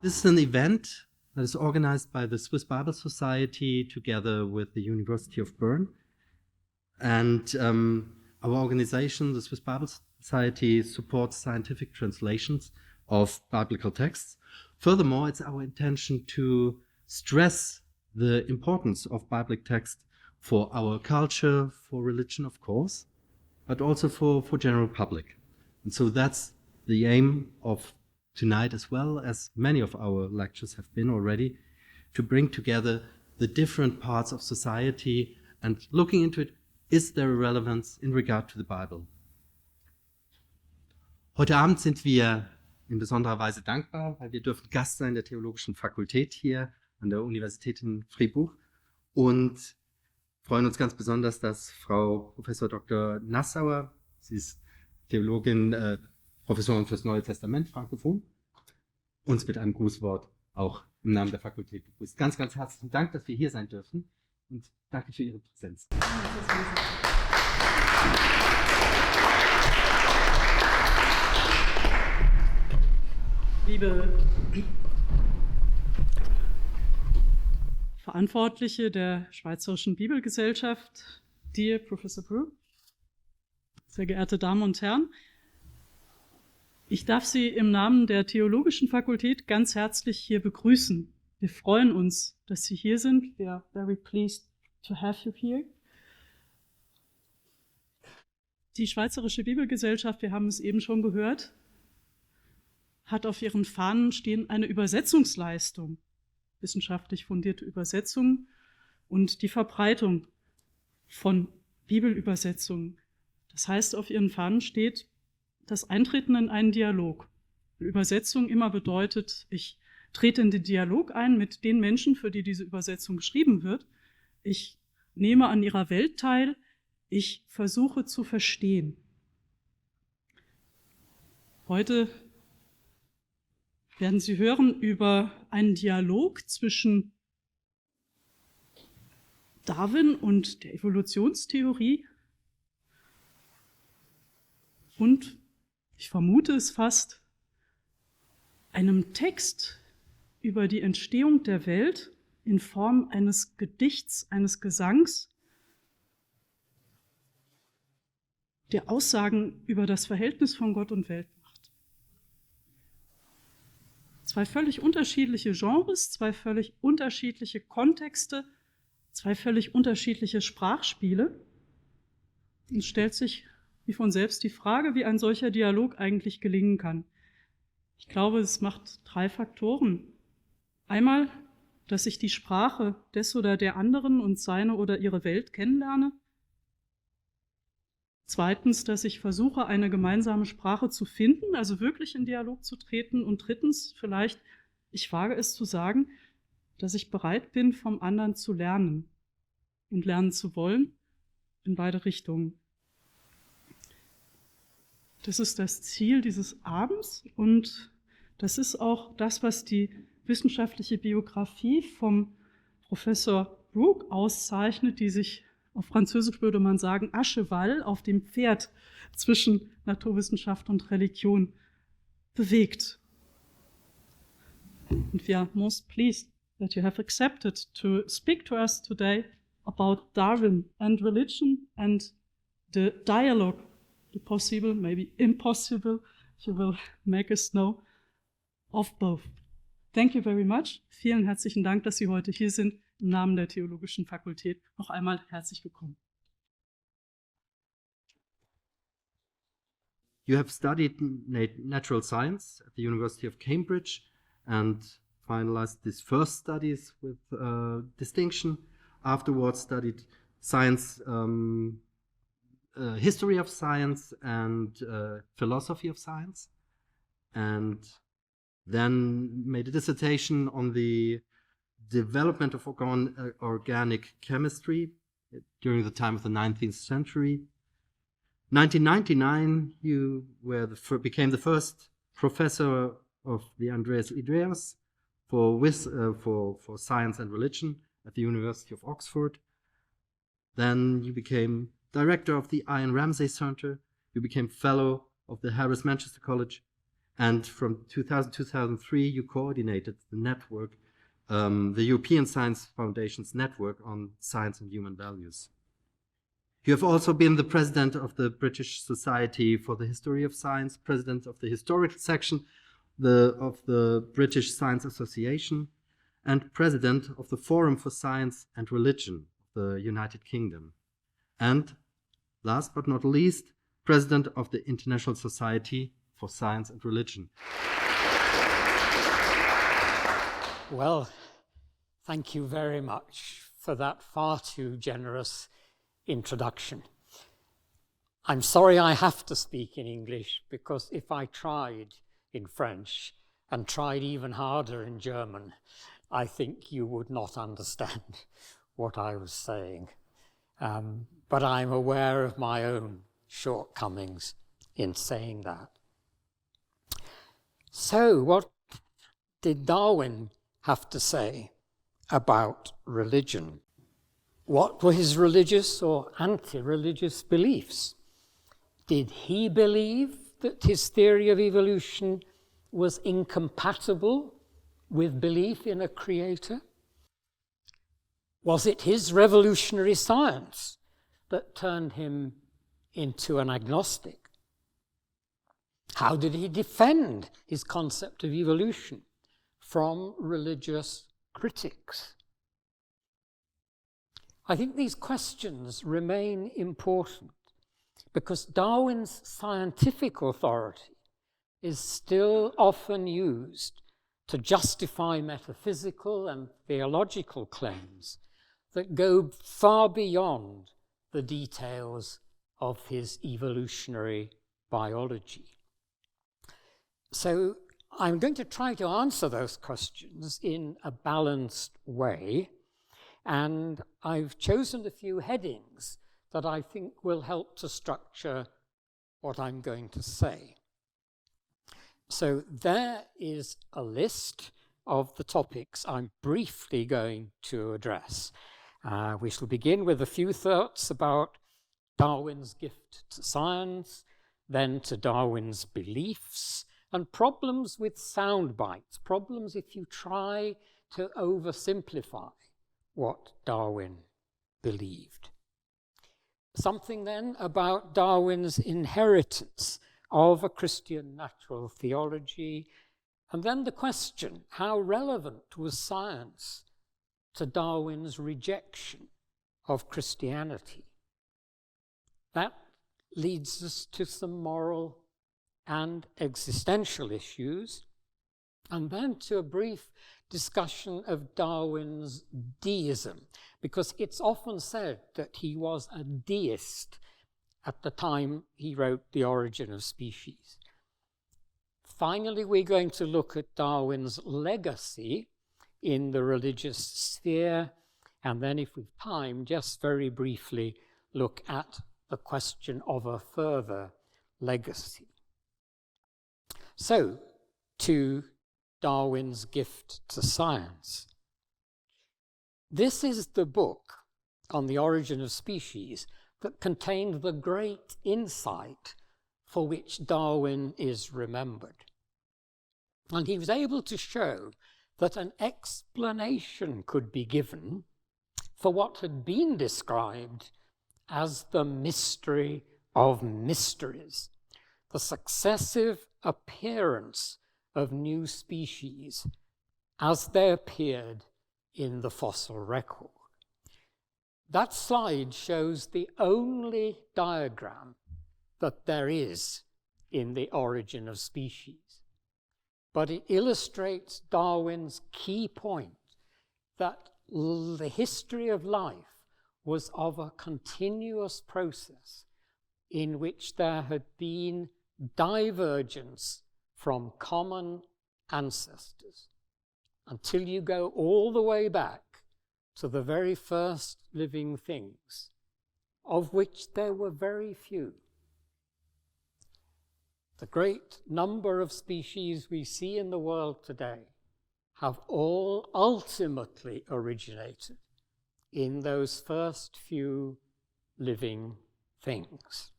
This is an event that is organized by the Swiss Bible Society together with the University of Bern. And our organization, the Swiss Bible Society, supports scientific translations of biblical texts. Furthermore, it's our intention to stress the importance of biblical text for our culture, for religion, of course, but also for general public. And so that's the aim of tonight, as well as many of our lectures have been already, to bring together the different parts of society and looking into it, is there a relevance in regard to the Bible? Heute Abend sind wir in besonderer Weise dankbar, weil wir dürfen Gast sein der Theologischen Fakultät hier an der Universität in Fribourg und freuen uns ganz besonders, dass Frau Professor Dr. Nassauer, sie ist Theologin, Professorin fürs Neue Testament, Frankophon, uns mit einem Grußwort auch im Namen der Fakultät begrüßt. Ganz, ganz herzlichen Dank, dass wir hier sein dürfen und danke für Ihre Präsenz. Liebe Verantwortliche der Schweizerischen Bibelgesellschaft, dear Professor Brooke, sehr geehrte Damen und Herren, ich darf Sie im Namen der Theologischen Fakultät ganz herzlich hier begrüßen. Wir freuen uns, dass Sie hier sind. We are very pleased to have you here. Die Schweizerische Bibelgesellschaft, wir haben es eben schon gehört, hat auf ihren Fahnen stehen eine Übersetzungsleistung, wissenschaftlich fundierte Übersetzung und die Verbreitung von Bibelübersetzungen. Das heißt, auf ihren Fahnen steht das Eintreten in einen Dialog. Übersetzung immer bedeutet, ich trete in den Dialog ein mit den Menschen, für die diese Übersetzung geschrieben wird. Ich nehme an ihrer Welt teil, ich versuche zu verstehen. Heute werden Sie hören über einen Dialog zwischen Darwin und der Evolutionstheorie und, ich vermute es fast, einem Text über die Entstehung der Welt in Form eines Gedichts, eines Gesangs, der Aussagen über das Verhältnis von Gott und Welt macht. Zwei völlig unterschiedliche Genres, zwei völlig unterschiedliche Kontexte, zwei völlig unterschiedliche Sprachspiele. Es stellt sich wie von selbst die Frage, wie ein solcher Dialog eigentlich gelingen kann. Ich glaube, es macht drei Faktoren. Einmal, dass ich die Sprache des oder der anderen und seine oder ihre Welt kennenlerne. Zweitens, dass ich versuche, eine gemeinsame Sprache zu finden, also wirklich in Dialog zu treten. Und drittens, vielleicht, ich wage es zu sagen, dass ich bereit bin, vom anderen zu lernen und lernen zu wollen, in beide Richtungen. Das ist das Ziel dieses Abends und das ist auch das, was die wissenschaftliche Biografie vom Professor Brooke auszeichnet, die sich auf Französisch würde man sagen, à cheval, auf dem Pferd zwischen Naturwissenschaft und Religion bewegt. Und we are most pleased that you have accepted to speak to us today about Darwin and religion and the dialogue, the possible, maybe impossible, if you will make us know, of both. Thank you very much. Vielen herzlichen Dank, dass Sie heute hier sind. Im Namen der Theologischen Fakultät noch einmal herzlich willkommen. You have studied natural science at the University of Cambridge and finalized these first studies with distinction. Afterwards studied science, history of science and philosophy of science, and then made a dissertation on the development of organic chemistry during the time of the 19th century. 1999, you became the first professor of the Andreas Idreas for science and religion at the University of Oxford. Then you became director of the Ian Ramsay Center. You became fellow of the Harris Manchester College, And from 2003, you coordinated the network, the European Science Foundation's network on science and human values. You have also been the president of the British Society for the History of Science, president of the historical section of the British Science Association, and president of the Forum for Science and Religion of the United Kingdom. And last but not least, president of the International Society for Science and Religion. Well, thank you very much for that far too generous introduction. I'm sorry I have to speak in English, because if I tried in French and tried even harder in German, I think you would not understand what I was saying. But I'm aware of my own shortcomings in saying that. So, what did Darwin have to say about religion? What were his religious or anti-religious beliefs? Did he believe that his theory of evolution was incompatible with belief in a creator? Was it his revolutionary science that turned him into an agnostic? How did he defend his concept of evolution from religious critics? I think these questions remain important because Darwin's scientific authority is still often used to justify metaphysical and theological claims that go far beyond the details of his evolutionary biology. So I'm going to try to answer those questions in a balanced way, and I've chosen a few headings that I think will help to structure what I'm going to say. So there is a list of the topics I'm briefly going to address. We shall begin with a few thoughts about Darwin's gift to science, then to Darwin's beliefs, and problems with soundbites, problems if you try to oversimplify what Darwin believed. Something then about Darwin's inheritance of a Christian natural theology, and then the question, how relevant was science to Darwin's rejection of Christianity? That leads us to some moral and existential issues, and then to a brief discussion of Darwin's deism, because it's often said that he was a deist at the time he wrote The Origin of Species. Finally, we're going to look at Darwin's legacy in the religious sphere, and then, if we've time, just very briefly look at the question of a further legacy. So, to Darwin's gift to science. This is the book on the origin of species that contained the great insight for which Darwin is remembered. And he was able to show that an explanation could be given for what had been described as the mystery of mysteries, the successive appearance of new species as they appeared in the fossil record. That slide shows the only diagram that there is in The Origin of Species, but it illustrates Darwin's key point that the history of life was of a continuous process in which there had been divergence from common ancestors until you go all the way back to the very first living things, of which there were very few. The great number of species we see in the world today have all ultimately originated in those first few living things.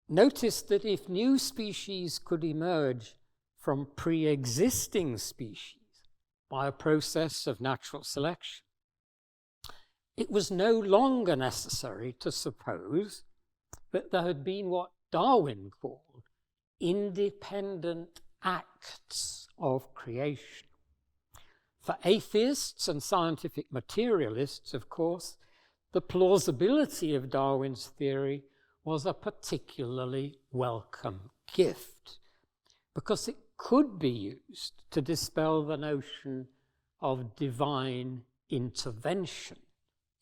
noticed that if new species could emerge from pre-existing species by a process of natural selection, it was no longer necessary to suppose that there had been what Darwin called independent acts of creation. For atheists and scientific materialists, of course, the plausibility of Darwin's theory was a particularly welcome gift, because it could be used to dispel the notion of divine intervention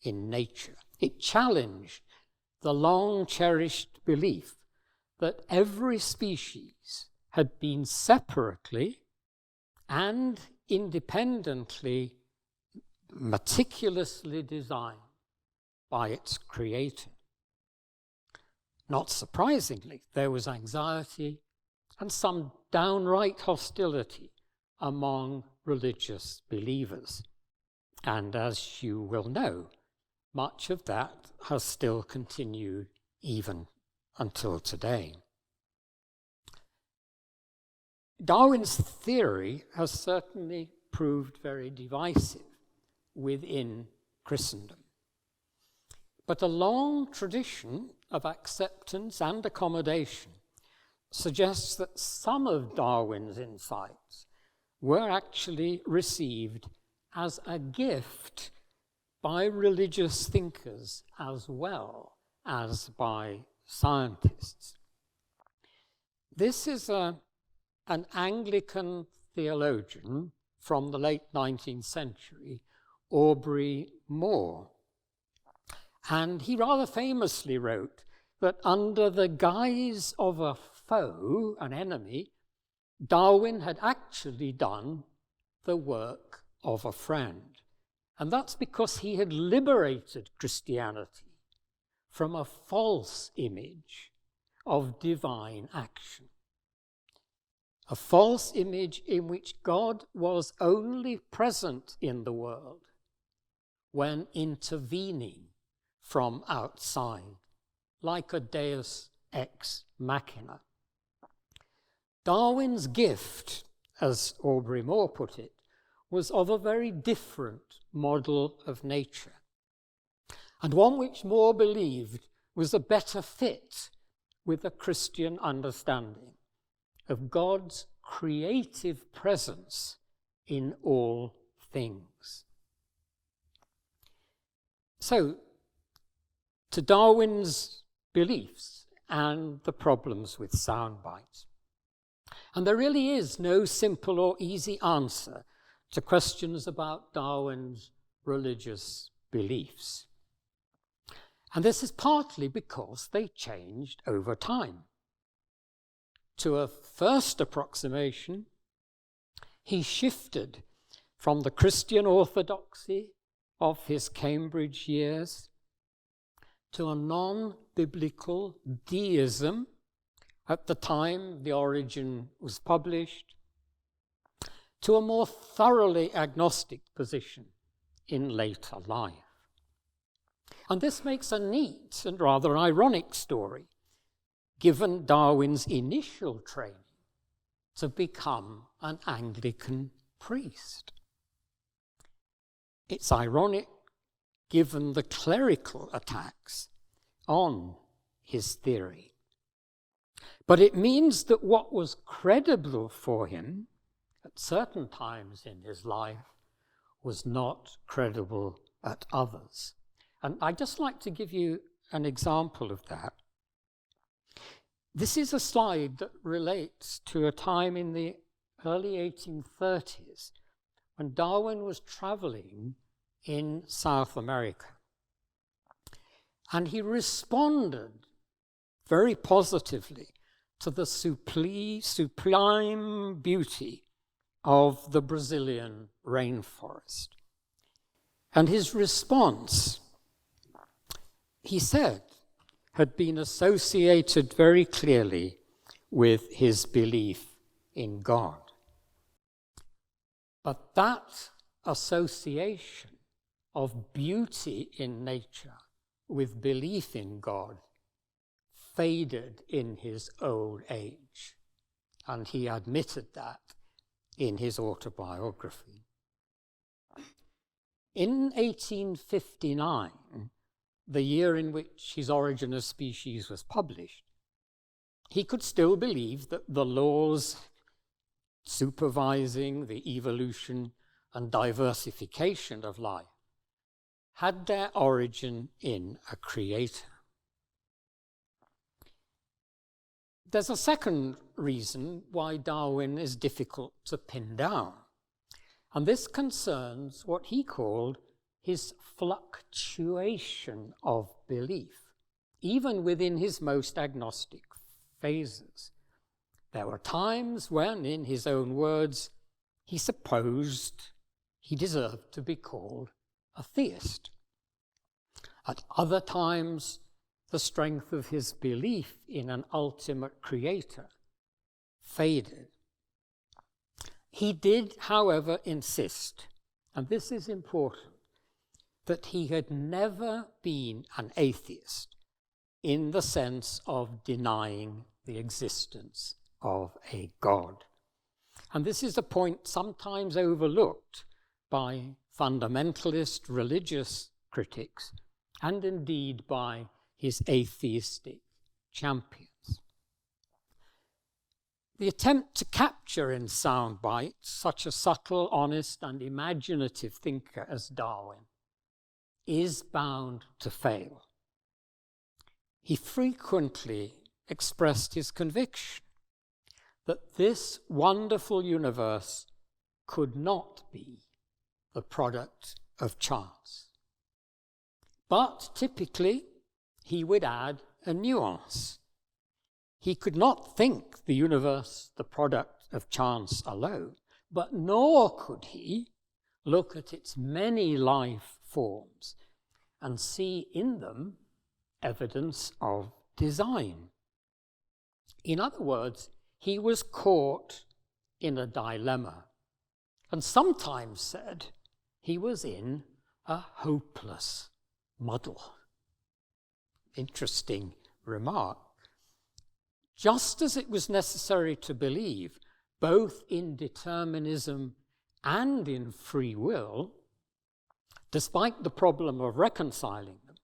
in nature. It challenged the long-cherished belief that every species had been separately and independently, meticulously designed by its creator. Not surprisingly, there was anxiety and some downright hostility among religious believers. And as you will know, much of that has still continued even until today. Darwin's theory has certainly proved very divisive within Christendom. But a long tradition of acceptance and accommodation suggests that some of Darwin's insights were actually received as a gift by religious thinkers as well as by scientists. This is an Anglican theologian from the late 19th century, Aubrey Moore. And he rather famously wrote that under the guise of a foe, an enemy, Darwin had actually done the work of a friend. And that's because he had liberated Christianity from a false image of divine action. A false image in which God was only present in the world when intervening from outside, like a deus ex machina. Darwin's gift, as Aubrey Moore put it, was of a very different model of nature, and one which Moore believed was a better fit with a Christian understanding of God's creative presence in all things. So, to Darwin's beliefs and the problems with soundbites. And there really is no simple or easy answer to questions about Darwin's religious beliefs. And this is partly because they changed over time. To a first approximation, he shifted from the Christian orthodoxy of his Cambridge years to a non-biblical deism at the time The Origin was published, to a more thoroughly agnostic position in later life. And this makes a neat and rather ironic story, given Darwin's initial training to become an Anglican priest. It's ironic given the clerical attacks on his theory. But it means that what was credible for him at certain times in his life was not credible at others. And I'd just like to give you an example of that. This is a slide that relates to a time in the early 1830s when Darwin was traveling in South America. And he responded very positively to the sublime beauty of the Brazilian rainforest. And his response, he said, had been associated very clearly with his belief in God. But that association of beauty in nature with belief in God faded in his old age, and he admitted that in his autobiography. In 1859, the year in which his Origin of Species was published, he could still believe that the laws supervising the evolution and diversification of life had their origin in a creator. There's a second reason why Darwin is difficult to pin down, and this concerns what he called his fluctuation of belief, even within his most agnostic phases. There were times when, in his own words, he supposed he deserved to be called a theist. At other times, the strength of his belief in an ultimate creator faded. He did, however, insist, and this is important, that he had never been an atheist in the sense of denying the existence of a God. And this is a point sometimes overlooked by fundamentalist religious critics, and indeed by his atheistic champions. The attempt to capture in soundbites such a subtle, honest, and imaginative thinker as Darwin is bound to fail. He frequently expressed his conviction that this wonderful universe could not be the product of chance. But typically, he would add a nuance. He could not think the universe the product of chance alone, but nor could he look at its many life forms and see in them evidence of design. In other words, he was caught in a dilemma, and sometimes said he was in a hopeless muddle. Interesting remark. Just as it was necessary to believe both in determinism and in free will, despite the problem of reconciling them,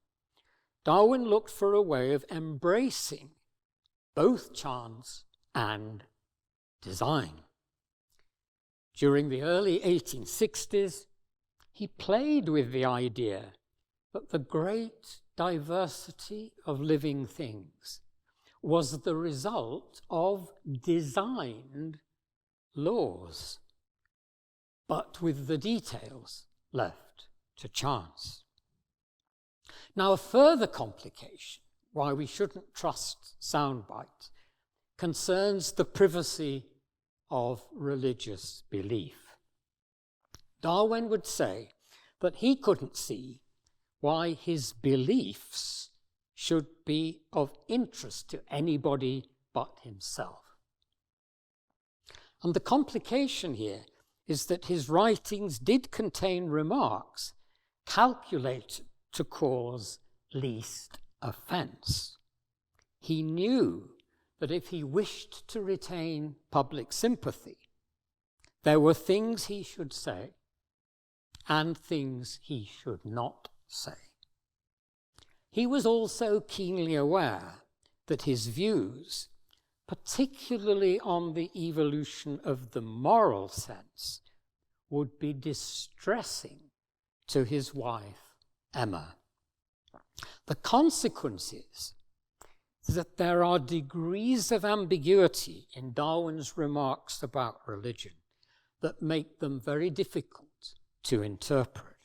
Darwin looked for a way of embracing both chance and design. During the early 1860s, he played with the idea that the great diversity of living things was the result of designed laws, but with the details left to chance. Now, a further complication, why we shouldn't trust soundbites, concerns the privacy of religious belief. Darwin would say that he couldn't see why his beliefs should be of interest to anybody but himself. And the complication here is that his writings did contain remarks calculated to cause least offense. He knew that if he wished to retain public sympathy, there were things he should say and things he should not say. He was also keenly aware that his views, particularly on the evolution of the moral sense, would be distressing to his wife, Emma. The consequence is that there are degrees of ambiguity in Darwin's remarks about religion that make them very difficult to interpret.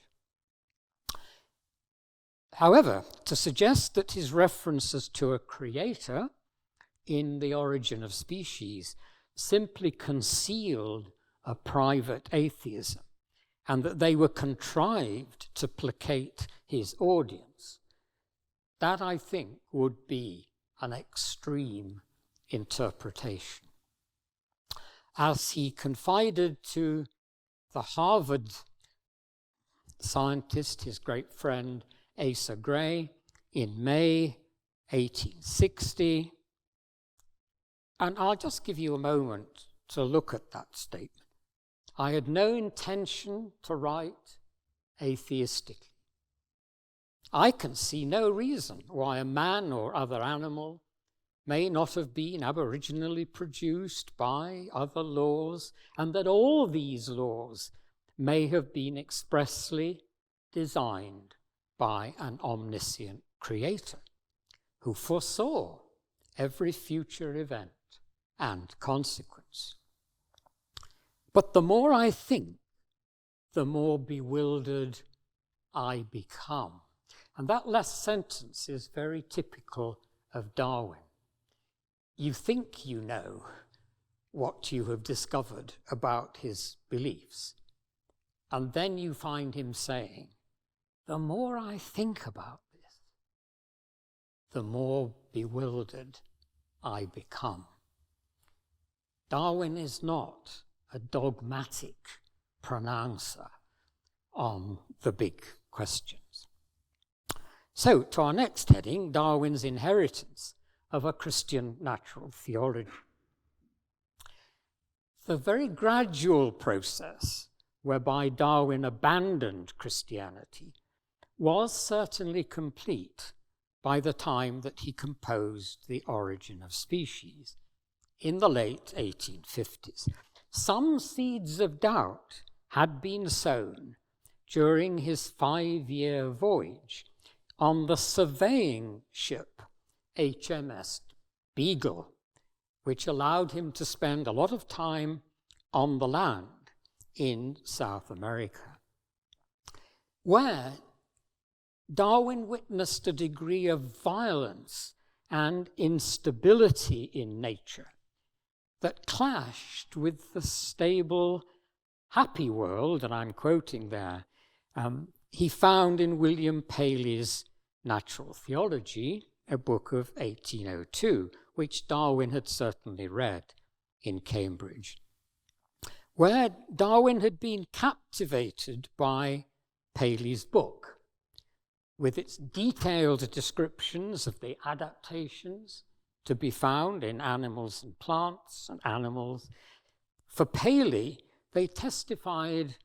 However, to suggest that his references to a creator in The Origin of Species simply concealed a private atheism and that they were contrived to placate his audience, that, I think, would be an extreme interpretation. As he confided to the Harvard scientist, his great friend Asa Gray, in May 1860. And I'll just give you a moment to look at that statement. I had no intention to write atheistically. I can see no reason why a man or other animal may not have been aboriginally produced by other laws, and that all these laws may have been expressly designed by an omniscient creator who foresaw every future event and consequence. But the more I think, the more bewildered I become. And that last sentence is very typical of Darwin. You think you know what you have discovered about his beliefs, and then you find him saying, the more I think about this, the more bewildered I become. Darwin is not a dogmatic pronouncer on the big questions. So, to our next heading, Darwin's inheritance of a Christian natural theology. The very gradual process whereby Darwin abandoned Christianity was certainly complete by the time that he composed The Origin of Species in the late 1850s. Some seeds of doubt had been sown during his 5-year voyage on the surveying ship HMS Biel, which allowed him to spend a lot of time on the land in South America, where Darwin witnessed a degree of violence and instability in nature that clashed with the stable, happy world, and I'm quoting there, he found in William Paley's Natural Theology, a book of 1802, which Darwin had certainly read in Cambridge, where Darwin had been captivated by Paley's book, with its detailed descriptions of the adaptations to be found in animals and plants and animals. For Paley, they testified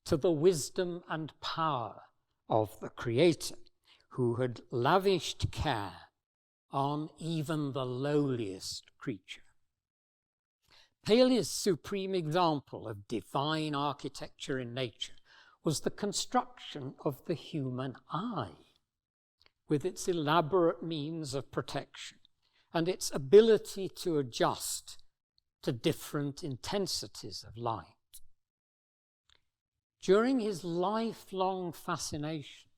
to the wisdom and power of the Creator, who had lavished care on even the lowliest creature. Paley's supreme example of divine architecture in nature was the construction of the human eye, with its elaborate means of protection and its ability to adjust to different intensities of light. During his lifelong fascination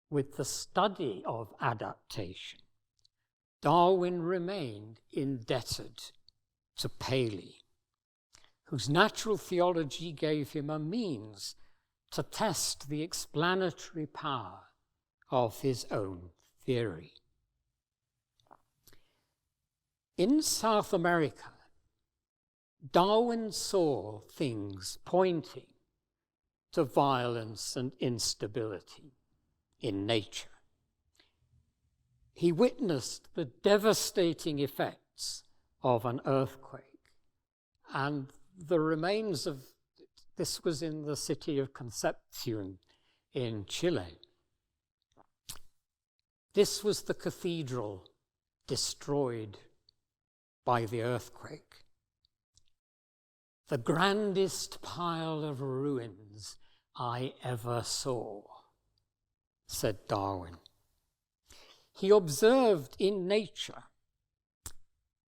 with the study of adaptation, Darwin remained indebted to Paley, whose natural theology gave him a means to test the explanatory power of his own theory. In South America, Darwin saw things pointing to violence and instability in nature. He witnessed the devastating effects of an earthquake, and the remains of this was in the city of Concepcion in Chile. This was the cathedral destroyed by the earthquake. The grandest pile of ruins I ever saw, said Darwin. He observed in nature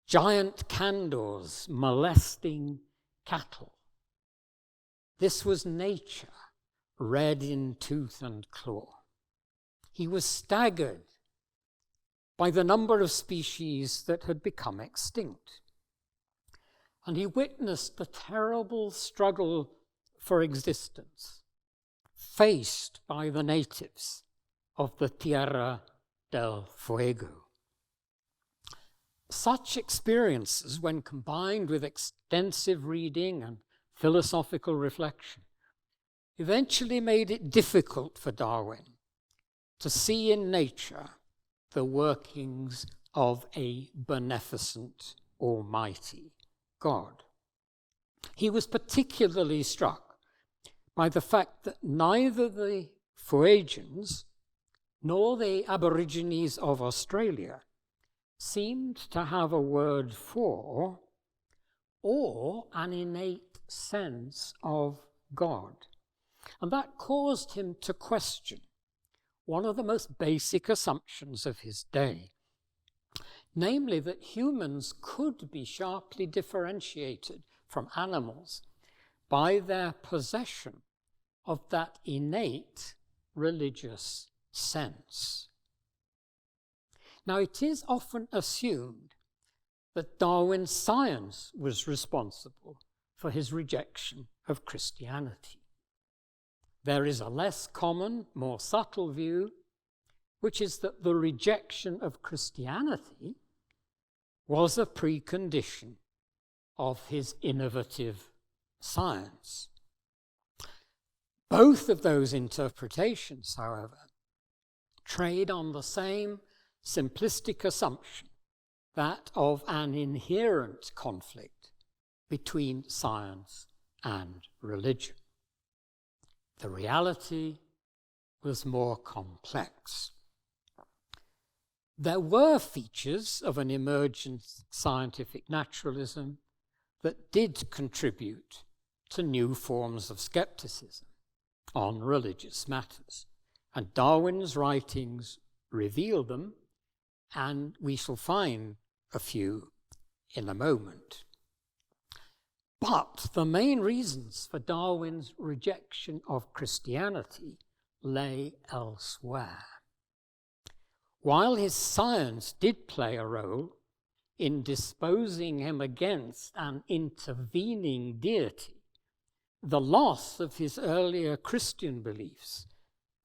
giant candors molesting cattle. This was nature, red in tooth and claw. He was staggered by the number of species that had become extinct. And he witnessed the terrible struggle for existence faced by the natives of the Tierra del Fuego. Such experiences, when combined with extensive reading and philosophical reflection, eventually made it difficult for Darwin to see in nature the workings of a beneficent, almighty God. He was particularly struck by the fact that neither the Fuegians nor the Aborigines of Australia seemed to have a word for or an innate sense of God. And that caused him to question one of the most basic assumptions of his day, namely that humans could be sharply differentiated from animals by their possession of that innate religious sense. Now, it is often assumed that Darwin's science was responsible for his rejection of Christianity. There is a less common, more subtle view, which is that the rejection of Christianity was a precondition of his innovative science. Both of those interpretations, however, trade on the same simplistic assumption, that of an inherent conflict between science and religion. The reality was more complex. There were features of an emergent scientific naturalism that did contribute to new forms of skepticism on religious matters, and Darwin's writings reveal them, and we shall find a few in a moment. But the main reasons for Darwin's rejection of Christianity lay elsewhere. While his science did play a role in disposing him against an intervening deity, the loss of his earlier Christian beliefs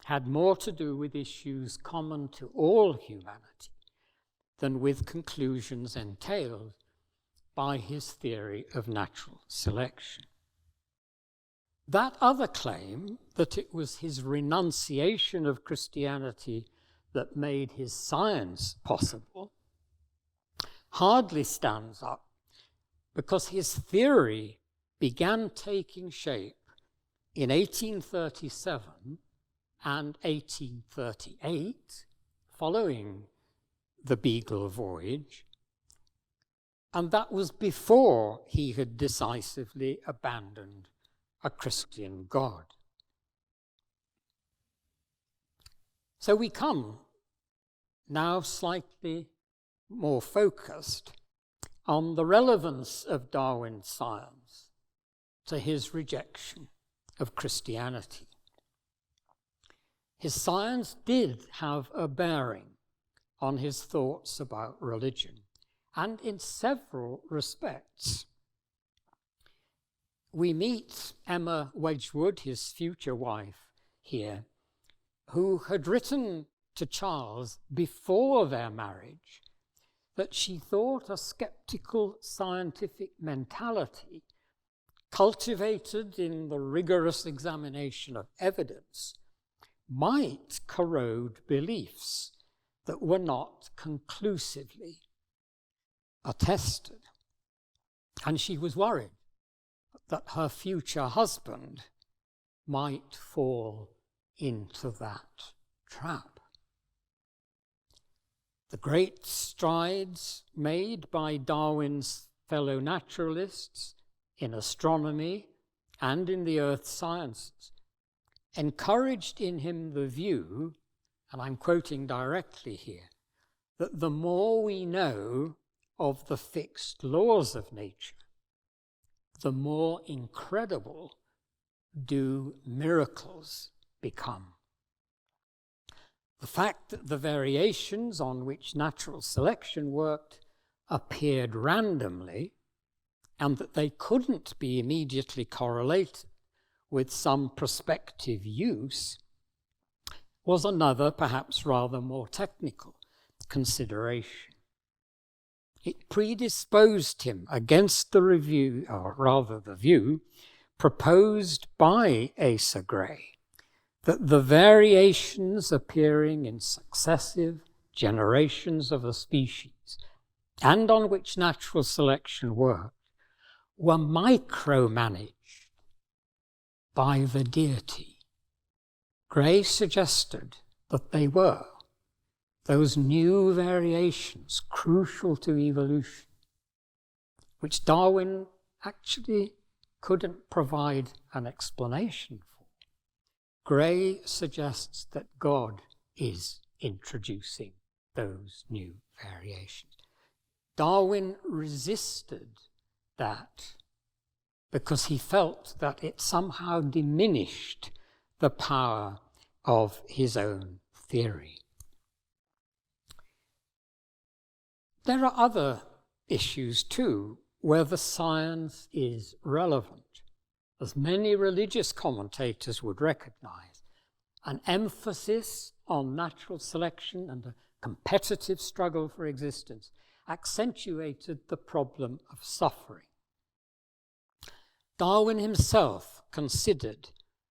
had more to do with issues common to all humanity than with conclusions entailed by his theory of natural selection. That other claim, that it was his renunciation of Christianity that made his science possible, hardly stands up, because his theory began taking shape in 1837 and 1838, following the Beagle voyage, and that was before he had decisively abandoned a Christian God. So we come now slightly more focused on the relevance of Darwin's science to his rejection of Christianity. His science did have a bearing on his thoughts about religion, and in several respects. We meet Emma Wedgwood, his future wife, here, who had written to Charles before their marriage that she thought a skeptical scientific mentality cultivated in the rigorous examination of evidence might corrode beliefs that were not conclusively attested. And she was worried that her future husband might fall into that trap. The great strides made by Darwin's fellow naturalists in astronomy and in the earth sciences encouraged in him the view, and I'm quoting directly here, that the more we know of the fixed laws of nature, the more incredible do miracles become. The fact that the variations on which natural selection worked appeared randomly, and that they couldn't be immediately correlated with some prospective use, was another, perhaps rather more technical consideration. It predisposed him against the review, or rather the view, proposed by Asa Gray, that the variations appearing in successive generations of a species, and on which natural selection worked, were micromanaged by the deity. Gray suggested that they were those new variations crucial to evolution, which Darwin actually couldn't provide an explanation for. Gray suggests that God is introducing those new variations. Darwin resisted that because he felt that it somehow diminished the power of his own theory. There are other issues too where the science is relevant. As many religious commentators would recognize, an emphasis on natural selection and a competitive struggle for existence accentuated the problem of suffering. Darwin himself considered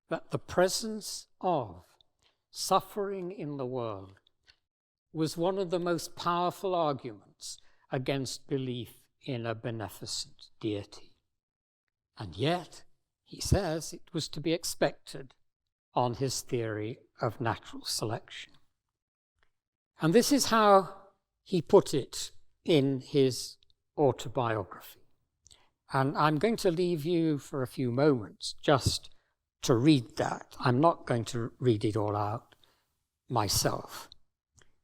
that the presence of suffering in the world was one of the most powerful arguments against belief in a beneficent deity. And yet, he says it was to be expected on his theory of natural selection. And this is how he put it in his autobiography. And I'm going to leave you for a few moments just to read that. I'm not going to read it all out myself.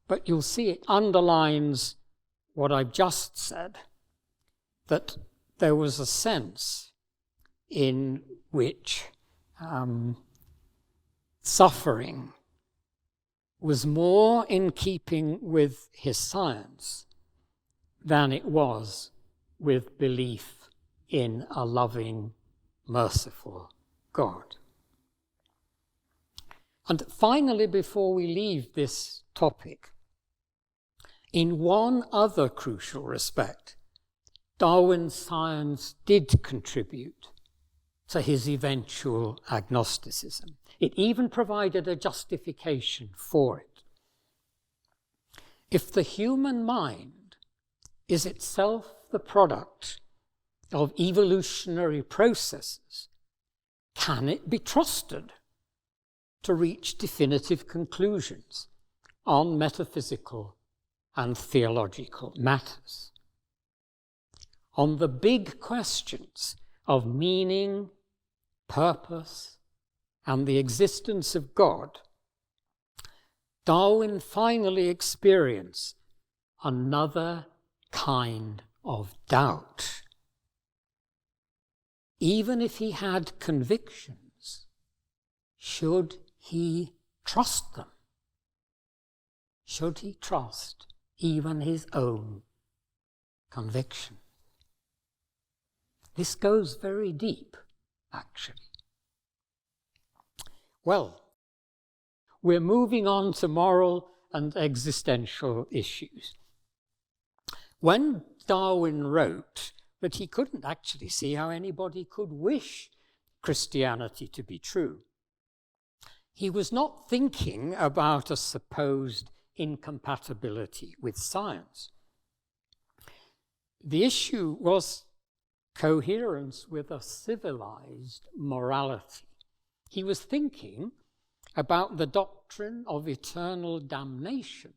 But you'll see it underlines what I've just said, that there was a sense in which suffering was more in keeping with his science than it was with belief in a loving, merciful God. And finally, before we leave this topic, in one other crucial respect, Darwin's science did contribute to his eventual agnosticism. It even provided a justification for it. If the human mind is itself the product of evolutionary processes, can it be trusted to reach definitive conclusions on metaphysical and theological matters? On the big questions of meaning, purpose, and the existence of God, Darwin finally experienced another kind of doubt. Even if he had convictions, should he trust them? Should he trust even his own conviction? This goes very deep, actually. Well, we're moving on to moral and existential issues. When Darwin wrote that he couldn't actually see how anybody could wish Christianity to be true, he was not thinking about a supposed incompatibility with science. The issue was coherence with a civilized morality. He was thinking about the doctrine of eternal damnation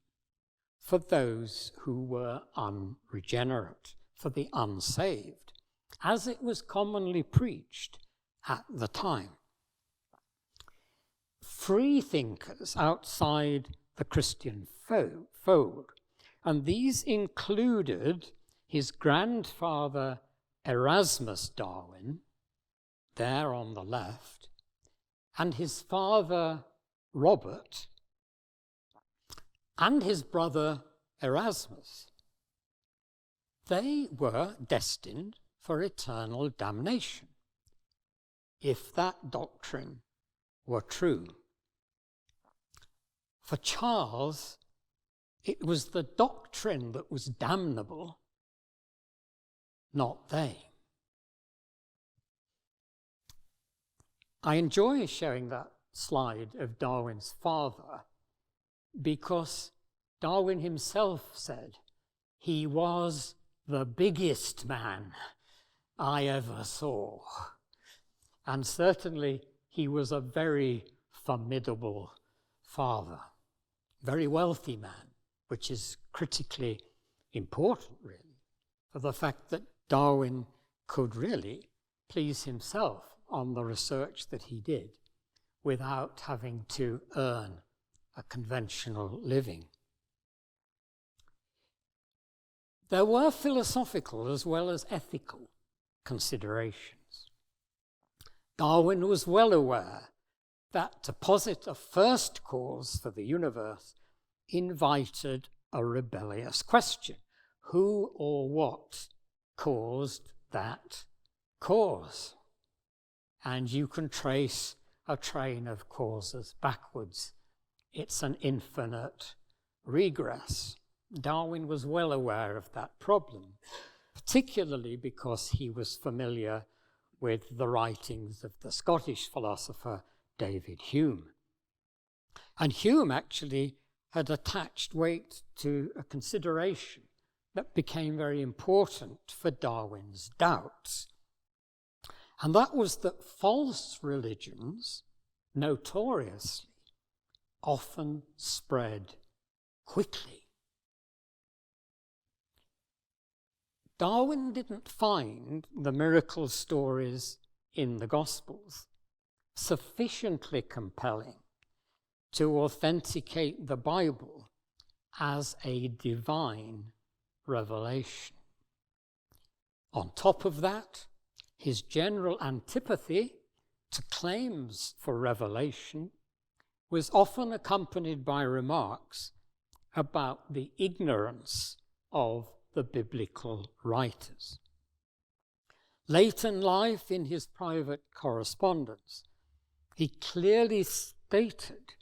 for those who were unregenerate, for the unsaved, as it was commonly preached at the time. Free thinkers outside the Christian fold, and these included his grandfather Erasmus Darwin, there on the left, and his father Robert, and his brother Erasmus. They were destined for eternal damnation, if that doctrine were true. For Charles, it was the doctrine that was damnable, not they. I enjoy showing that slide of Darwin's father because Darwin himself said he was the biggest man I ever saw. And certainly he was a very formidable father, very wealthy man, which is critically important, really, for the fact that Darwin could really please himself on the research that he did without having to earn a conventional living. There were philosophical as well as ethical considerations. Darwin was well aware that to posit a first cause for the universe invited a rebellious question. Who or what caused that cause? And you can trace a train of causes backwards. It's an infinite regress. Darwin was well aware of that problem, particularly because he was familiar with the writings of the Scottish philosopher David Hume. And Hume actually had attached weight to a consideration that became very important for Darwin's doubts. And that was that false religions, notoriously, often spread quickly. Darwin didn't find the miracle stories in the Gospels sufficiently compelling to authenticate the Bible as a divine revelation. On top of that, his general antipathy to claims for revelation was often accompanied by remarks about the ignorance of the biblical writers. Late in life, in his private correspondence, he clearly stated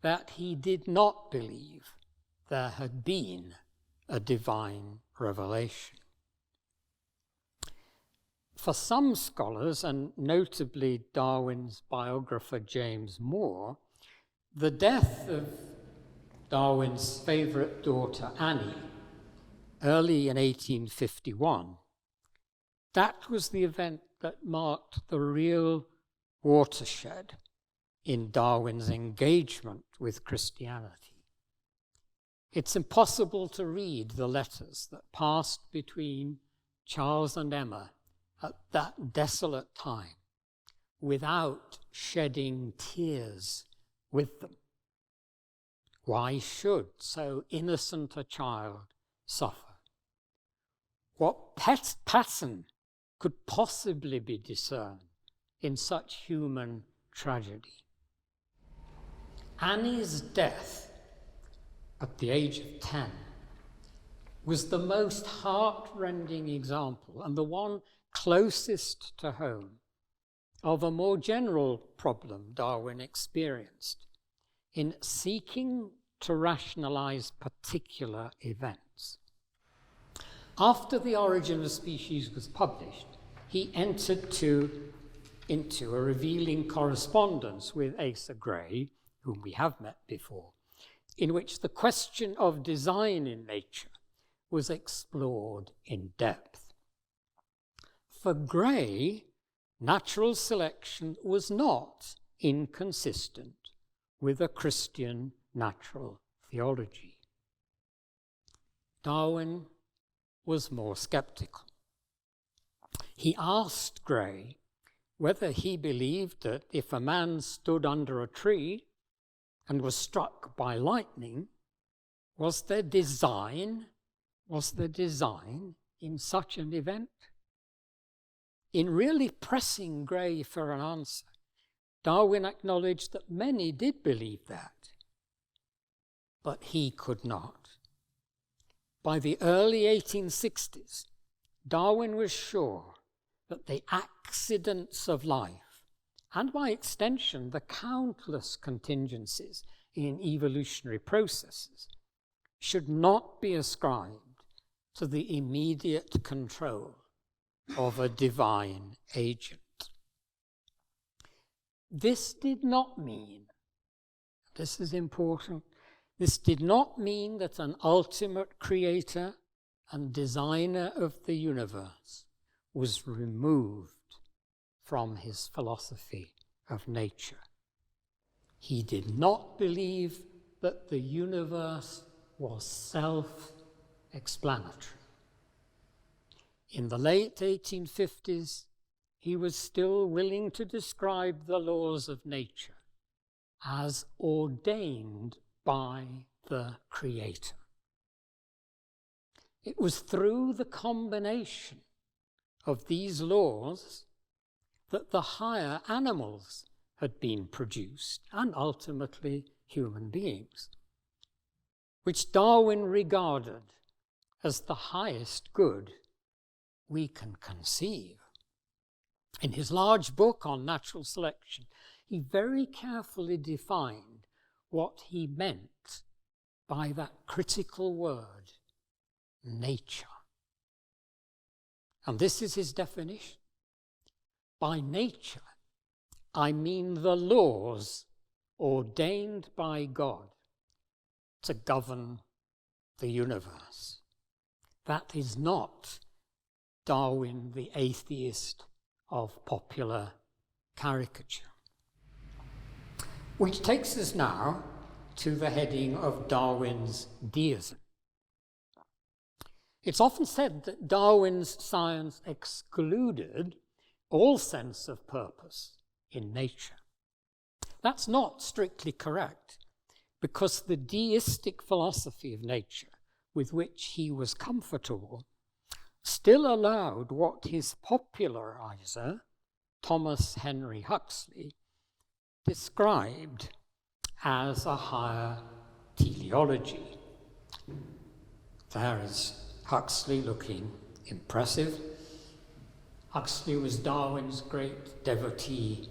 that he did not believe there had been a divine revelation. For some scholars, and notably Darwin's biographer James Moore, the death of Darwin's favourite daughter Annie, early in 1851, that was the event that marked the real watershed in Darwin's engagement with Christianity. It's impossible to read the letters that passed between Charles and Emma at that desolate time without shedding tears with them. Why should so innocent a child suffer? What pattern could possibly be discerned in such human tragedy? Annie's death at the age of 10 was the most heart-rending example, and the one closest to home, of a more general problem Darwin experienced in seeking to rationalize particular events. After The Origin of Species was published, he entered into a revealing correspondence with Asa Gray, whom we have met before, in which the question of design in nature was explored in depth. For Gray, natural selection was not inconsistent with a Christian natural theology. Darwin was more skeptical. He asked Gray whether he believed that if a man stood under a tree and was struck by lightning, was there design in such an event? In really pressing Gray for an answer, Darwin acknowledged that many did believe that, but he could not. By the early 1860s, Darwin was sure that the accidents of life, and by extension the countless contingencies in evolutionary processes, should not be ascribed to the immediate control of a divine agent. This did not mean, this is important, This did not mean that an ultimate creator and designer of the universe was removed from his philosophy of nature. He did not believe that the universe was self-explanatory. In the late 1850s, he was still willing to describe the laws of nature as ordained by the Creator. It was through the combination of these laws that the higher animals had been produced, and ultimately human beings, which Darwin regarded as the highest good we can conceive. In his large book on natural selection, he very carefully defined what he meant by that critical word, nature. And this is his definition. By nature, I mean the laws ordained by God to govern the universe. That is not Darwin the atheist of popular caricature. Which takes us now to the heading of Darwin's deism. It's often said that Darwin's science excluded all sense of purpose in nature. That's not strictly correct, because the deistic philosophy of nature with which he was comfortable still allowed what his popularizer, Thomas Henry Huxley, described as a higher teleology. There is Huxley looking impressive. Huxley was Darwin's great devotee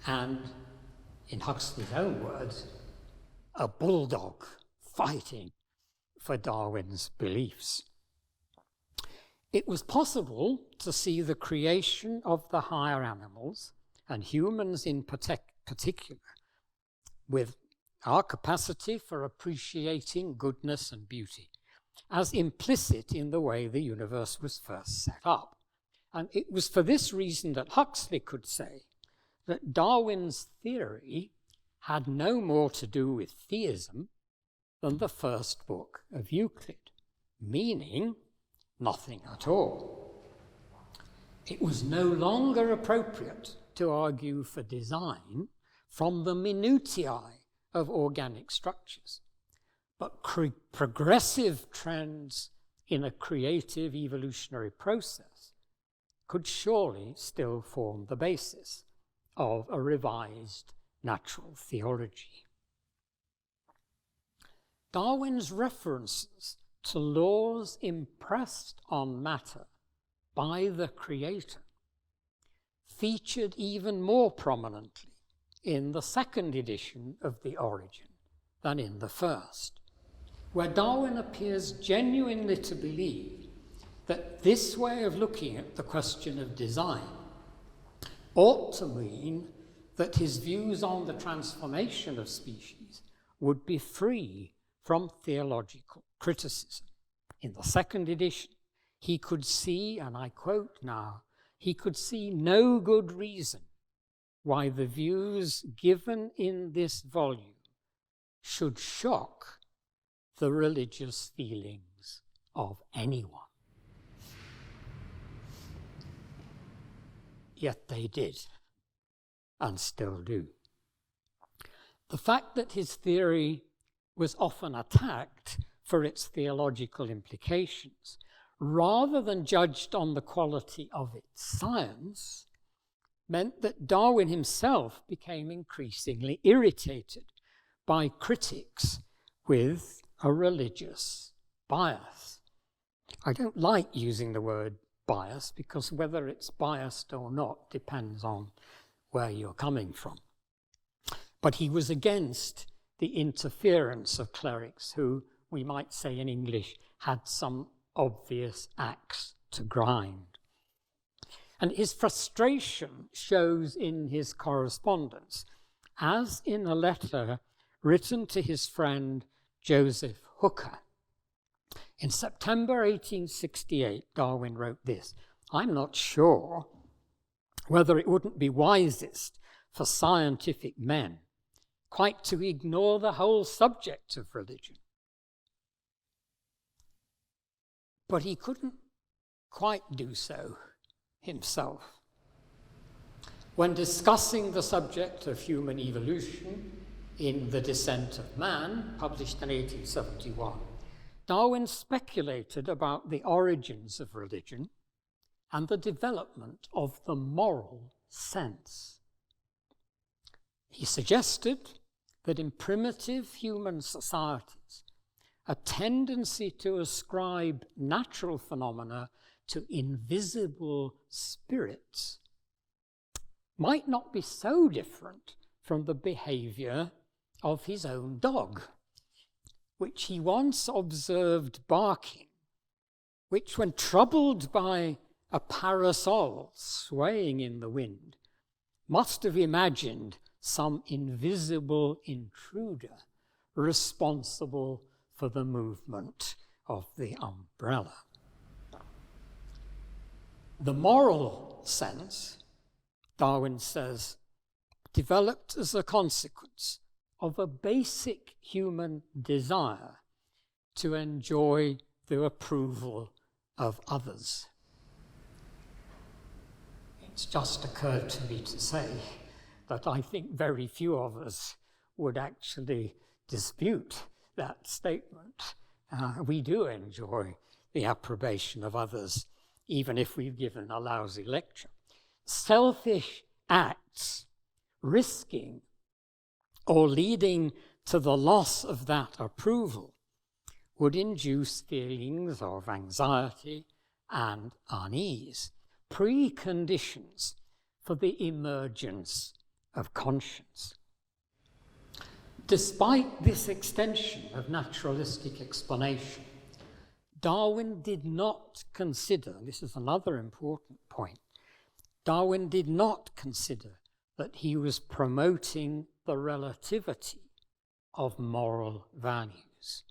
and, in Huxley's own words, a bulldog fighting for Darwin's beliefs. It was possible to see the creation of the higher animals, and humans in particular, with our capacity for appreciating goodness and beauty, as implicit in the way the universe was first set up. And it was for this reason that Huxley could say that Darwin's theory had no more to do with theism than the first book of Euclid, meaning nothing at all. It was no longer appropriate to argue for design from the minutiae of organic structures, but progressive trends in a creative evolutionary process could surely still form the basis of a revised natural theology. Darwin's references to laws impressed on matter by the Creator featured even more prominently in the second edition of The Origin than in the first, where Darwin appears genuinely to believe that this way of looking at the question of design ought to mean that his views on the transformation of species would be free from theological criticism. In the second edition, he could see, and I quote now, he could see no good reason why the views given in this volume should shock the religious feelings of anyone. Yet they did, and still do. The fact that his theory was often attacked for its theological implications, rather than judged on the quality of its science, meant that Darwin himself became increasingly irritated by critics with a religious bias. I don't like using the word bias, because whether it's biased or not depends on where you're coming from. But he was against the interference of clerics who, we might say in English, had some obvious axe to grind. And his frustration shows in his correspondence, as in a letter written to his friend Joseph Hooker. In September 1868, Darwin wrote this: "I'm not sure whether it wouldn't be wisest for scientific men quite to ignore the whole subject of religion." But he couldn't quite do so himself. When discussing the subject of human evolution in The Descent of Man, published in 1871, Darwin speculated about the origins of religion and the development of the moral sense. He suggested that in primitive human societies, a tendency to ascribe natural phenomena to invisible spirits might not be so different from the behavior of his own dog, which he once observed barking, which, when troubled by a parasol swaying in the wind, must have imagined some invisible intruder responsible for the movement of the umbrella. The moral sense, Darwin says, developed as a consequence of a basic human desire to enjoy the approval of others. It's just occurred to me to say that I think very few of us would actually dispute that statement. We do enjoy the approbation of others, even if we've given a lousy lecture. Selfish acts risking or leading to the loss of that approval would induce feelings of anxiety and unease, preconditions for the emergence of conscience. Despite this extension of naturalistic explanation, Darwin did not consider, this is another important point, Darwin did not consider that he was promoting the relativity of moral values.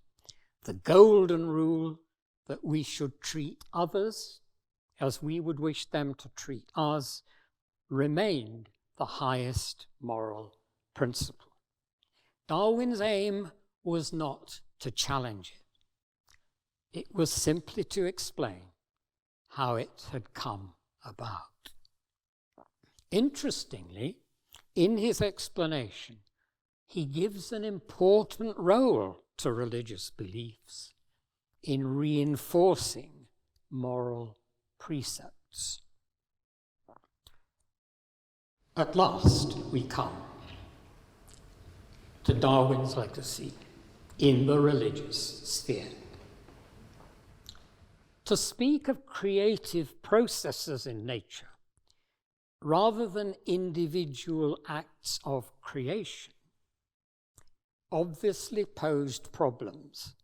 The golden rule that we should treat others as we would wish them to treat us remained the highest moral principle. Darwin's aim was not to challenge it. It was simply to explain how it had come about. Interestingly, in his explanation, he gives an important role to religious beliefs in reinforcing moral precepts. At last, we come to Darwin's legacy in the religious sphere. To speak of creative processes in nature, rather than individual acts of creation, obviously posed problems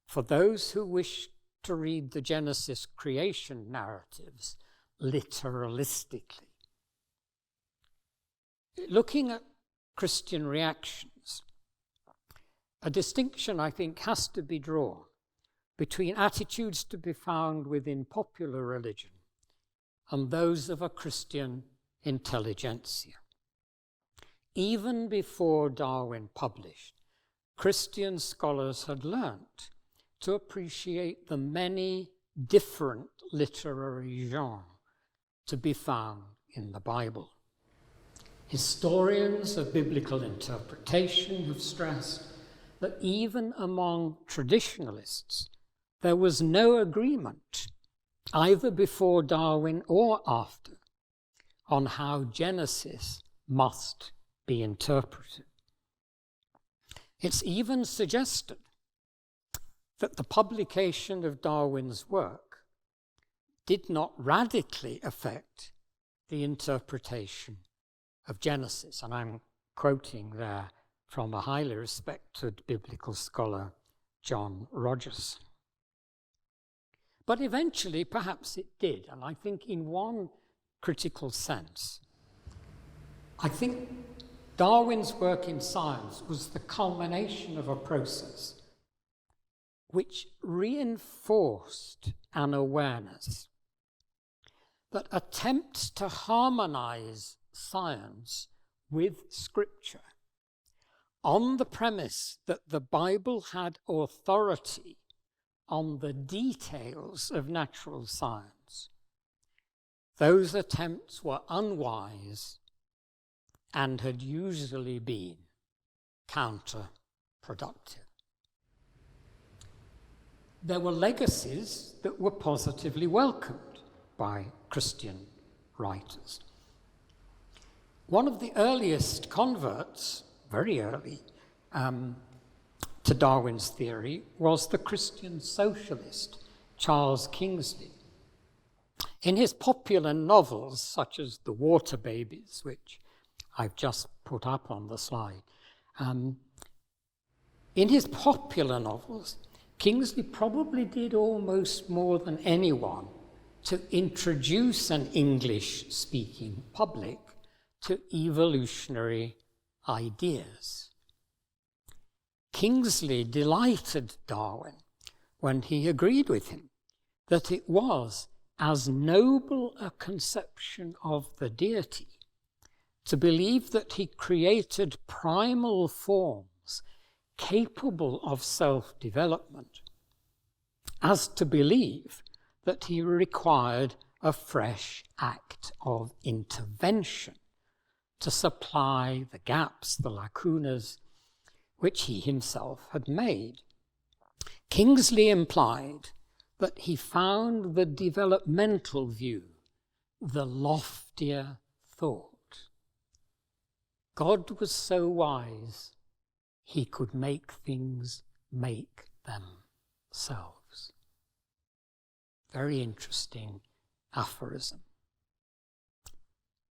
for those who wish to read the Genesis creation narratives literalistically. Looking at Christian reactions, a distinction, I think, has to be drawn between attitudes to be found within popular religion and those of a Christian intelligentsia. Even before Darwin published, Christian scholars had learnt to appreciate the many different literary genres to be found in the Bible. Historians of biblical interpretation have stressed that even among traditionalists, there was no agreement, either before Darwin or after, on how Genesis must be interpreted. It's even suggested that the publication of Darwin's work did not radically affect the interpretation of Genesis. And I'm quoting there from a highly respected biblical scholar, John Rogers. But eventually, perhaps it did, and I think in one critical sense. I think Darwin's work in science was the culmination of a process which reinforced an awareness that attempts to harmonize science with Scripture on the premise that the Bible had authority on the details of natural science, those attempts were unwise and had usually been counterproductive. There were legacies that were positively welcomed by Christian writers. One of the earliest converts, very early, to Darwin's theory was the Christian socialist Charles Kingsley. In his popular novels, such as The Water Babies, which I've just put up on the slide, in his popular novels, Kingsley probably did almost more than anyone to introduce an English-speaking public to evolutionary ideas. Kingsley delighted Darwin when he agreed with him that it was as noble a conception of the deity to believe that he created primal forms capable of self-development as to believe that he required a fresh act of intervention to supply the gaps, the lacunas, which he himself had made. Kingsley implied that he found the developmental view the loftier thought. God was so wise, he could make things make themselves. Very interesting aphorism.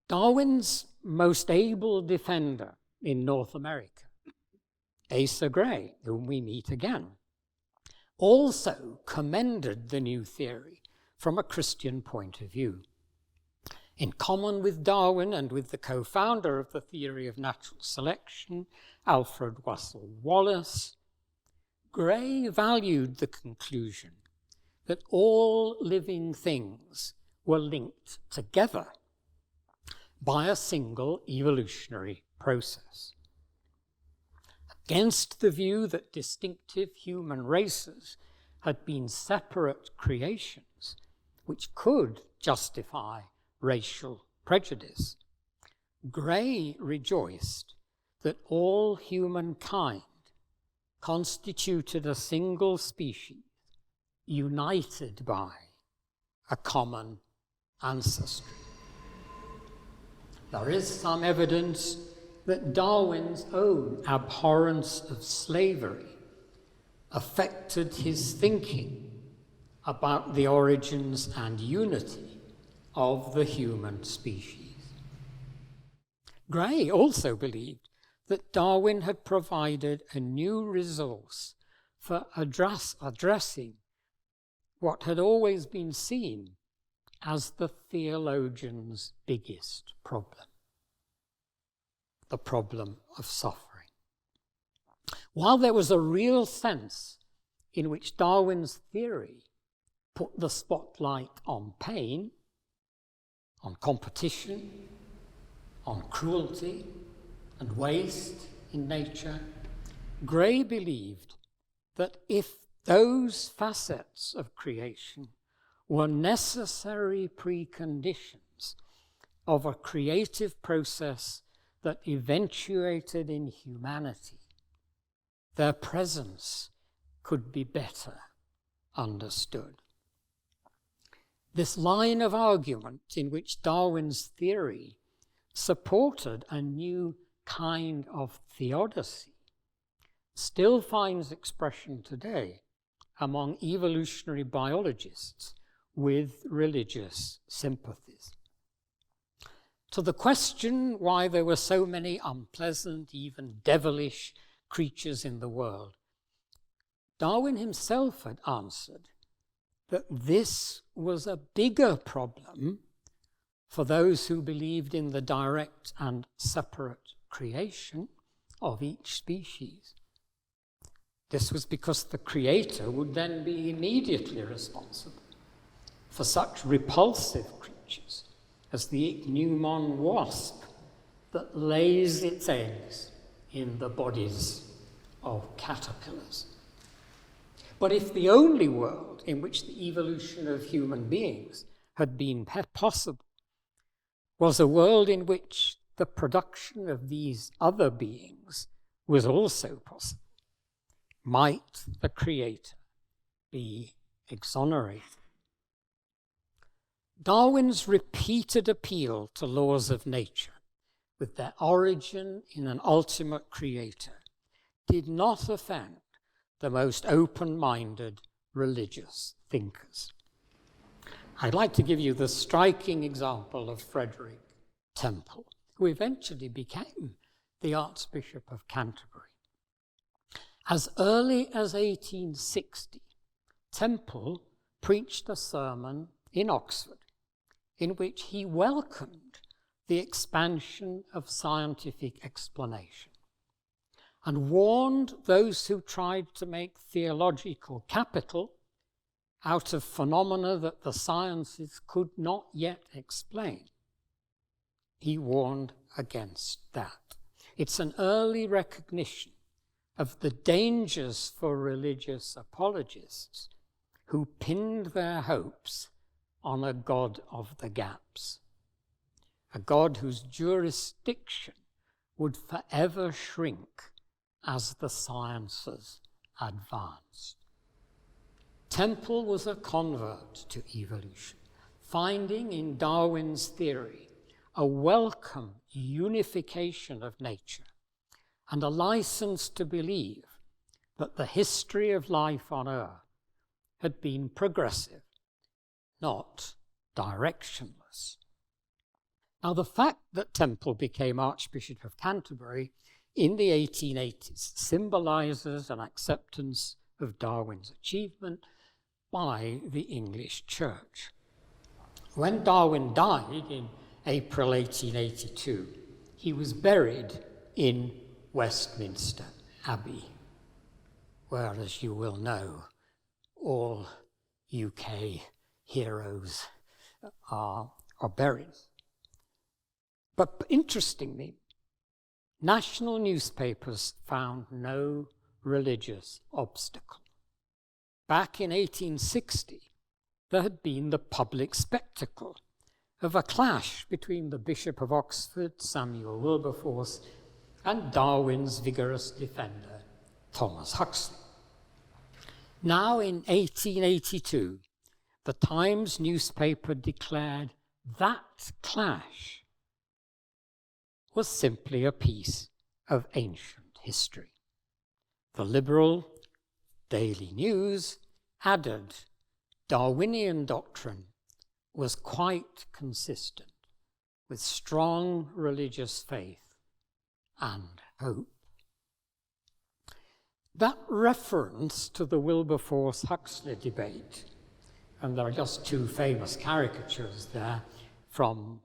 Darwin's most able defender in North America, Asa Gray, whom we meet again, also commended the new theory from a Christian point of view. In common with Darwin and with the co-founder of the theory of natural selection, Alfred Russel Wallace, Gray valued the conclusion that all living things were linked together by a single evolutionary process. Against the view that distinctive human races had been separate creations which could justify racial prejudice, Gray rejoiced that all humankind constituted a single species united by a common ancestry. There is some evidence that Darwin's own abhorrence of slavery affected his thinking about the origins and unity of the human species. Gray also believed that Darwin had provided a new resource for addressing what had always been seen as the theologian's biggest problem, the problem of suffering. While there was a real sense in which Darwin's theory put the spotlight on pain, on competition, on cruelty and waste in nature, Gray believed that if those facets of creation were necessary preconditions of a creative process that eventuated in humanity, their presence could be better understood. This line of argument in which Darwin's theory supported a new kind of theodicy still finds expression today among evolutionary biologists with religious sympathies. To the question why there were so many unpleasant, even devilish creatures in the world, Darwin himself had answered that this was a bigger problem for those who believed in the direct and separate creation of each species. This was because the creator would then be immediately responsible for such repulsive creatures as the ichneumon wasp that lays its eggs in the bodies of caterpillars. But if the only world in which the evolution of human beings had been possible was a world in which the production of these other beings was also possible, might the creator be exonerated? Darwin's repeated appeal to laws of nature, with their origin in an ultimate creator, did not offend the most open-minded religious thinkers. I'd like to give you the striking example of Frederick Temple, who eventually became the Archbishop of Canterbury. As early as 1860, Temple preached a sermon in Oxford in which he welcomed the expansion of scientific explanation and warned those who tried to make theological capital out of phenomena that the sciences could not yet explain. He warned against that. It's an early recognition of the dangers for religious apologists who pinned their hopes on a God of the gaps, a God whose jurisdiction would forever shrink as the sciences advanced. Temple was a convert to evolution, finding in Darwin's theory a welcome unification of nature and a license to believe that the history of life on Earth had been progressive, not directionless. Now, the fact that Temple became Archbishop of Canterbury in the 1880s symbolizes an acceptance of Darwin's achievement by the English Church. When Darwin died in April 1882, he was buried in Westminster Abbey, where, as you will know, all UK heroes are buried. But interestingly, national newspapers found no religious obstacle. Back in 1860, there had been the public spectacle of a clash between the Bishop of Oxford, Samuel Wilberforce, and Darwin's vigorous defender, Thomas Huxley. Now in 1882, the Times newspaper declared that clash was simply a piece of ancient history. The liberal Daily News added Darwinian doctrine was quite consistent with strong religious faith and hope. That reference to the Wilberforce-Huxley debate, and there are just two famous caricatures there from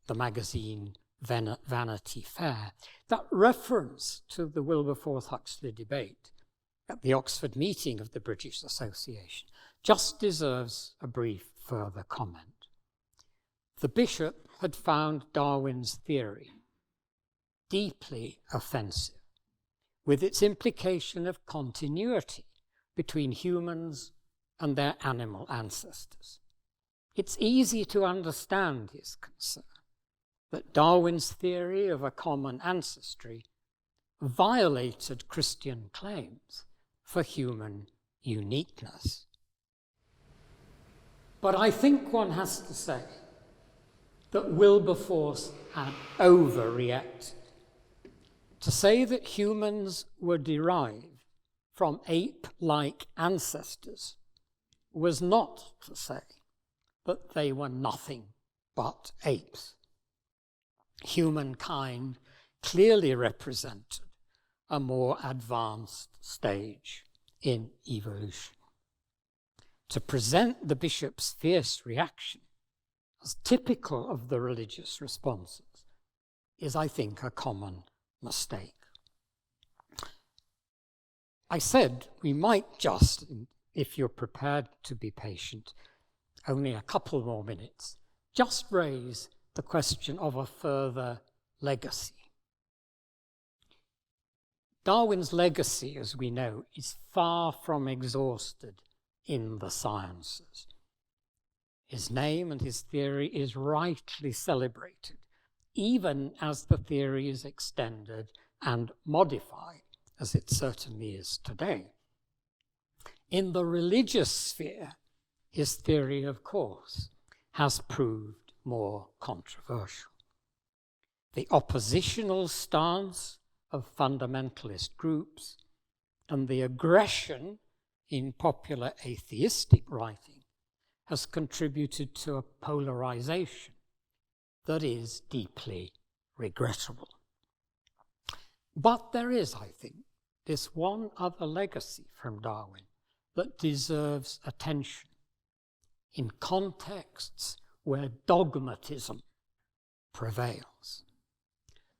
the magazine Vanity Fair, that reference to the Wilberforce-Huxley debate at the Oxford meeting of the British Association just deserves a brief further comment. The bishop had found Darwin's theory deeply offensive, with its implication of continuity between humans and their animal ancestors. It's easy to understand his concern that Darwin's theory of a common ancestry violated Christian claims for human uniqueness. But I think one has to say that Wilberforce had overreacted. To say that humans were derived from ape-like ancestors was not to say that they were nothing but apes. Humankind clearly represented a more advanced stage in evolution. To present the bishop's fierce reaction as typical of the religious responses is, I think, a common mistake. I said we might just, if you're prepared to be patient, only a couple more minutes, just raise the question of a further legacy. Darwin's legacy, as we know, is far from exhausted in the sciences. His name and his theory is rightly celebrated, even as the theory is extended and modified, as it certainly is today. In the religious sphere, his theory, of course, has proved more controversial. The oppositional stance of fundamentalist groups and the aggression in popular atheistic writing has contributed to a polarization that is deeply regrettable. But there is, I think, this one other legacy from Darwin that deserves attention in contexts where dogmatism prevails.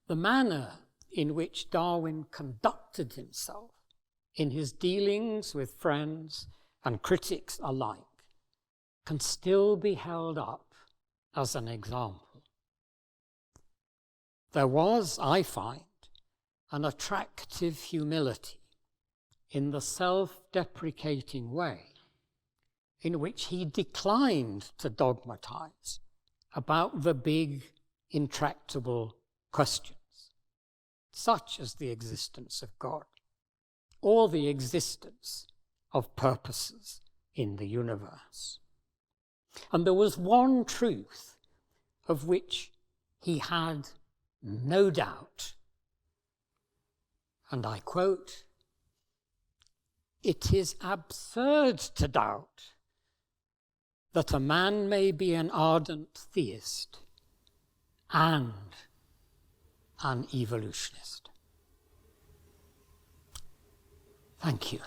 The manner in which Darwin conducted himself in his dealings with friends and critics alike can still be held up as an example. There was, I find, an attractive humility in the self-deprecating way in which he declined to dogmatize about the big, intractable questions, such as the existence of God or the existence of purposes in the universe. And there was one truth of which he had no doubt, and I quote, "It is absurd to doubt that a man may be an ardent theist and an evolutionist." Thank you.